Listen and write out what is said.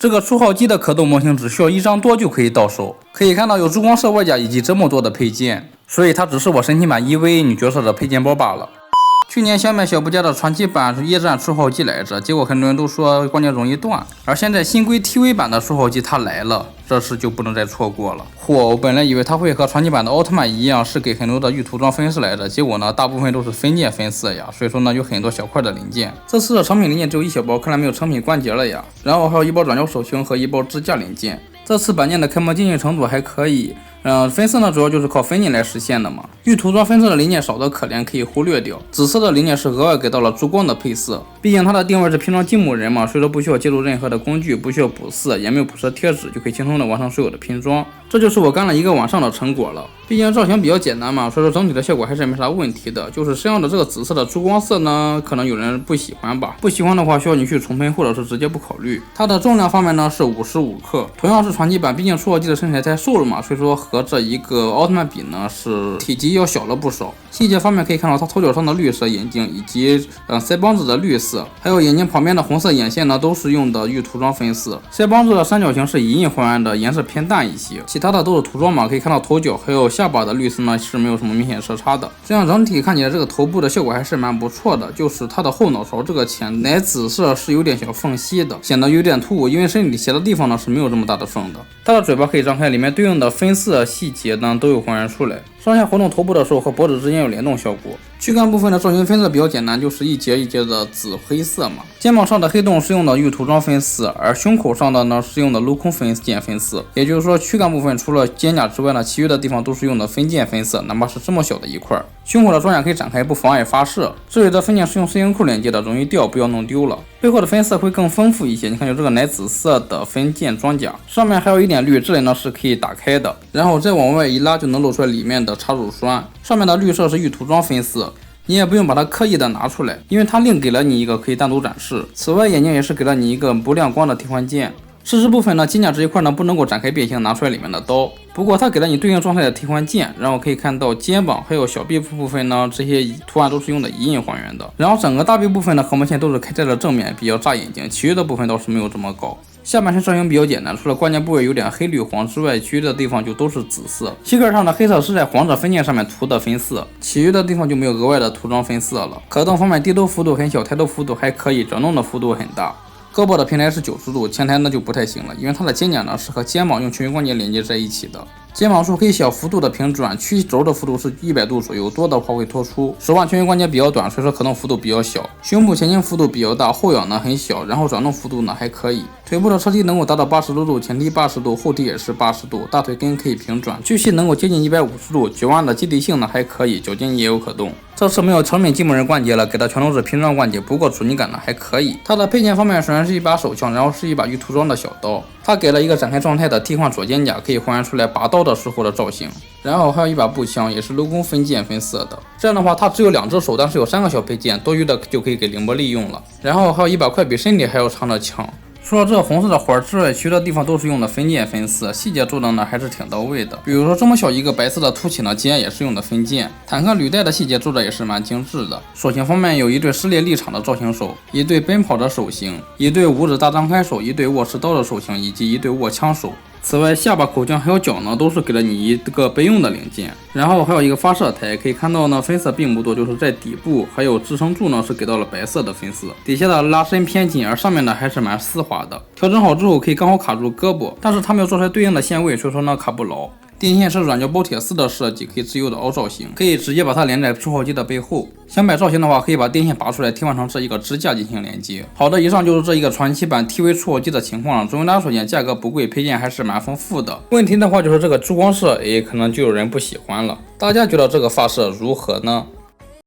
这个出号机的可动模型只需要1张多就可以到手。可以看到有珠光色外甲以及这么多的配件，所以它只是我神奇版EV女角色的配件包罢了。去年小买小不家的传奇版是液战出号机来着，结果很多人都说关键容易断，而现在新规 TV 版的出号机它来了，这次就不能再错过了。我本来以为它会和传奇版的奥特曼一样，是给很多的预涂装分饰来着，结果呢，大部分都是分件分饰呀，所以说呢，有很多小块的零件。这次的成品零件只有一小包，看来没有成品关节了呀。然后还有一包转角手型和一包支架零件。这次板件的开模精细程度还可以。分色呢主要就是靠分镜来实现的嘛。预涂装分色的零件少得可怜，可以忽略掉。紫色的零件是额外给到了珠光的配色，毕竟它的定位是拼装积木人嘛，所以说不需要借助任何的工具，不需要补色，也没有补色贴纸，就可以轻松的完成所有的拼装。这就是我干了1个晚上的成果了。毕竟造型比较简单嘛，所以说整体的效果还是没啥问题的。就是身上的这个紫色的珠光色呢，可能有人不喜欢吧，不喜欢的话需要你去重喷，或者是直接不考虑。它的重量方面呢是55克，同样是传奇版，毕竟出号机的身材太瘦了嘛，所以说和这一个奥特曼比呢是体积要小了不少。细节方面可以看到它头角上的绿色眼睛，以及腮帮子的绿色，还有眼睛旁边的红色眼线呢，都是用的预涂装分饰。腮帮子的三角形是以印还原的，颜色偏淡一些，其他的都是涂装嘛。可以看到头角还有下巴的绿色呢是没有什么明显色差的，这样整体看起来这个头部的效果还是蛮不错的。就是它的后脑勺这个浅奶紫色是有点小缝隙的，显得有点突兀，因为身体斜的地方呢是没有这么大的缝的。它的嘴巴可以张开，里面对应的分色细节呢都有还原出来。上下活动头部的时候和脖子之间有联动效果。躯干部分的造型分色比较简单，就是一节一节的紫黑色嘛。肩膀上的黑洞是用的预涂装分饰，而胸口上的呢是用的镂空分件分饰。也就是说，躯干部分除了肩胛之外呢，其余的地方都是用的分件分色，哪怕是这么小的一块。胸口的装甲可以展开，不妨碍发射。这里的分件是用摄影库连接的，容易掉，不要弄丢了。背后的分色会更丰富一些，你看有这个奶紫色的分件装甲，上面还有一点绿，这里呢是可以打开的，然后再往外一拉就能露出来里面的插入栓。上面的绿色是预涂装分色，你也不用把它刻意的拿出来，因为它另给了你一个可以单独展示。此外，眼睛也是给了你一个不亮光的替换件。四肢部分呢，肩胛这一块呢不能够展开变形拿出来里面的刀，不过它给了你对应状态的替换件。然后可以看到肩膀还有小臂部分呢，这些图案都是用的一印还原的。然后整个大臂部分的横纹线都是开在了正面，比较扎眼睛，其余的部分倒是没有这么高。下半身造型比较简单，除了关键部位有点黑绿黄之外，其余的地方就都是紫色。膝盖上的黑色是在黄色分件上面涂的分色，其余的地方就没有额外的涂装分色了。可动方面，低头幅度很小，抬头幅度还可以，转动的幅度很大。胳膊的平台是90度，前抬呢就不太行了，因为它的肩胛呢是和肩膀用群关节连接在一起的。肩膀处可以小幅度的平转，曲轴的幅度是100度左右，多的话会脱出。手腕群关节比较短，所以说可动幅度比较小。胸部前倾幅度比较大，后仰呢很小，然后转动幅度呢还可以。腿部的车踢能够达到80度，前踢80度，后踢也是80度，大腿根可以平转，巨细能够接近150度，脚腕的基地性呢还可以，脚尖也有可动。这次没有成品积木人关节了，给的全都是拼装关节，不过阻尼感呢还可以。它的配件方面，首先是一把手枪，然后是一把预涂装的小刀。它给了一个展开状态的替换左肩胛，可以还原出来拔刀的时候的造型。然后还有一把步枪，也是镂空分件分色的。这样的话，它只有2只手，但是有3个小配件，多余的就可以给凌波利用了。然后还有一把快比身体还要长的枪。除了这个红色的环之外，其余的地方都是用的分件分色，细节做的呢还是挺到位的。比如说这么小一个白色的凸起呢，竟然也是用的分件。坦克履带的细节做的也是蛮精致的。手型方面有一对撕裂立场的造型手，一对奔跑的手型，一对五指大张开手，一对握持刀的手型，以及一对握枪手。此外，下巴、口腔还有脚呢，都是给了你一个备用的零件。然后还有一个发射台，可以看到呢，分色并不多，就是在底部还有支撑柱呢是给到了白色的分色，底下的拉伸偏紧，而上面呢还是蛮丝滑的。调整好之后可以刚好卡住胳膊，但是它没有做出来对应的线位，所以说呢卡不牢。电线是软胶包铁丝的设计，可以自由的凹造型，可以直接把它连在出号机的背后。想摆造型的话，可以把电线拔出来，替换成这一个支架进行连接。好的，以上就是这一个传奇版 TV 出号机的情况了。总体来说，价格不贵，配件还是蛮丰富的。问题的话就是这个珠光色，可能就有人不喜欢了。大家觉得这个发色如何呢？